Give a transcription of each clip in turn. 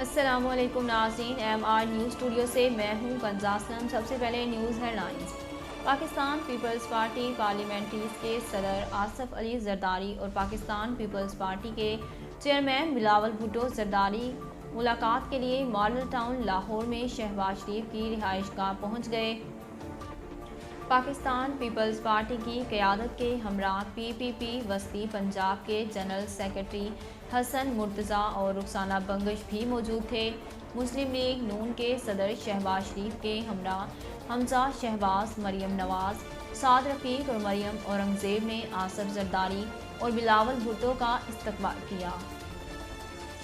السلام علیکم ناظرین، MR نیوز اسٹوڈیو سے میں ہوں کنزا اسلم۔ سب سے پہلے news headlines. Pakistan Peoples Party Parliamentarians کے صدر آصف علی زرداری اور پاکستان پیپلز پارٹی کے چیئرمین بلاول بھٹو زرداری ملاقات کے لیے ماڈل ٹاؤن لاہور میں شہباز شریف کی رہائش گاہ پہنچ گئے۔ پاکستان پیپلز پارٹی کی قیادت کے ہمراہ PPP وسطی پنجاب کے جنرل سیکرٹری حسن مرتضیٰ اور رخسانہ بنگش بھی موجود تھے۔ مسلم لیگ نون کے صدر شہباز شریف کے ہمراہ حمزہ شہباز، مریم نواز، سعد رفیق اور مریم اورنگزیب نے آصف زرداری اور بلاول بھٹو کا استقبال کیا۔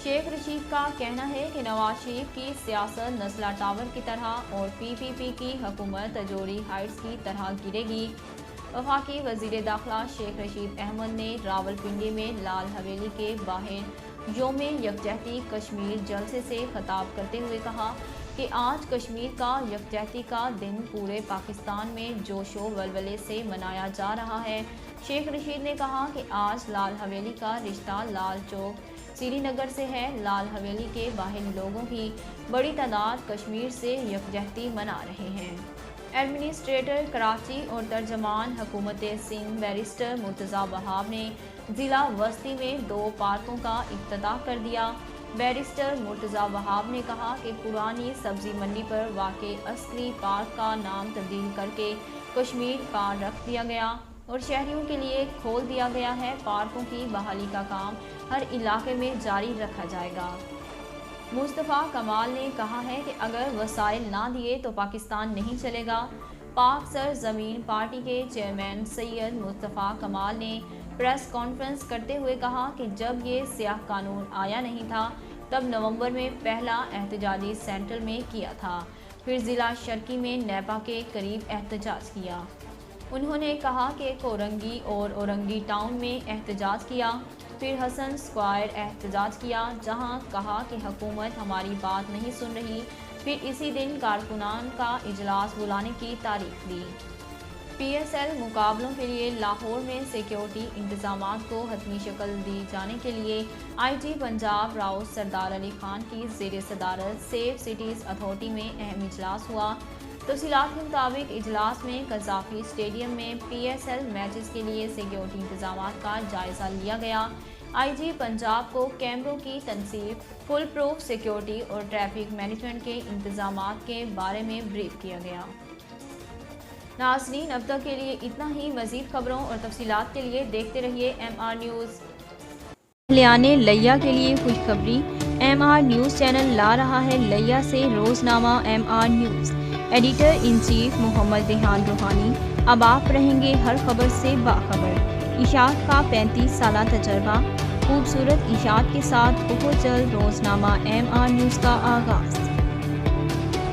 شیخ رشید کا کہنا ہے کہ نواز شریف کی سیاست نزلہ ٹاور کی طرح اور PPP کی حکومت تجوری ہائٹس کی طرح گرے گی۔ وفاقی وزیر داخلہ شیخ رشید احمد نے راولپنڈی میں لال حویلی کے باہر یوم یکجہتی کشمیر جلسے سے خطاب کرتے ہوئے کہا کہ آج کشمیر کا یکجہتی کا دن پورے پاکستان میں جوش و ولولے سے منایا جا رہا ہے۔ شیخ رشید نے کہا کہ آج لال حویلی کا رشتہ لال چوک سری نگر سے ہے۔ لال حویلی کے باہر لوگوں کی بڑی تعداد کشمیر سے یکجہتی منا رہے ہیں۔ ایڈمنسٹریٹر کراچی اور ترجمان حکومت سندھ بیرسٹر مرتضیٰ وہاب نے ضلع وسطی میں 2 پارکوں کا افتتاح کر دیا۔ بیرسٹر مرتضیٰ وہاب نے کہا کہ پرانی سبزی منڈی پر واقع عسکری پارک کا نام تبدیل کر کے کشمیر پارک رکھ دیا گیا اور شہریوں کے لیے کھول دیا گیا ہے۔ پارکوں کی بحالی کا کام ہر علاقے میں جاری رکھا جائے گا۔ مصطفیٰ کمال نے کہا ہے کہ اگر وسائل نہ دیے تو پاکستان نہیں چلے گا۔ پاک سر زمین پارٹی کے چیئرمین سید مصطفیٰ کمال نے پریس کانفرنس کرتے ہوئے کہا کہ جب یہ سیاہ قانون آیا نہیں تھا تب نومبر میں پہلا احتجاجی سینٹرل میں کیا تھا، پھر ضلع شرقی میں نیپا کے قریب احتجاج کیا۔ انہوں نے کہا کہ کورنگی اور اورنگی ٹاؤن میں احتجاج کیا، پھر حسن اسکوائر احتجاج کیا جہاں کہا کہ حکومت ہماری بات نہیں سن رہی، پھر اسی دن کارکنان کا اجلاس بلانے کی تاریخ دی۔ PSL مقابلوں کے لیے لاہور میں سیکیورٹی انتظامات کو حتمی شکل دی جانے کے لیے IG پنجاب راؤ سردار علی خان کی زیر صدارت سیف سٹیز اتھارٹی میں اہم اجلاس ہوا۔ تفصیلات کے مطابق اجلاس میں قذافی اسٹیڈیم میں PSL میچز کے لیے سیکیورٹی انتظامات کا جائزہ لیا گیا۔ IG پنجاب کو کیمروں کی تنصیب، فل پروف سیکیورٹی اور ٹریفک مینجمنٹ کے انتظامات کے بارے میں بریف کیا گیا۔ ناظرین، اب تک کے لیے اتنا ہی۔ مزید خبروں اور تفصیلات کے لیے دیکھتے رہیے MR نیوز۔ اہلیان لیا کے لیے خوشخبری، MR نیوز چینل لا رہا ہے لیا سے روزنامہ MR news. Editor in chief Muhammad Rehan Rohani. اب آپ رہیں گے ہر خبر سے باخبر۔ اشاعت کا 35 سالہ تجربہ، خوبصورت اشاعت کے ساتھ بہت جلد روزنامہ MR نیوز کا آغاز۔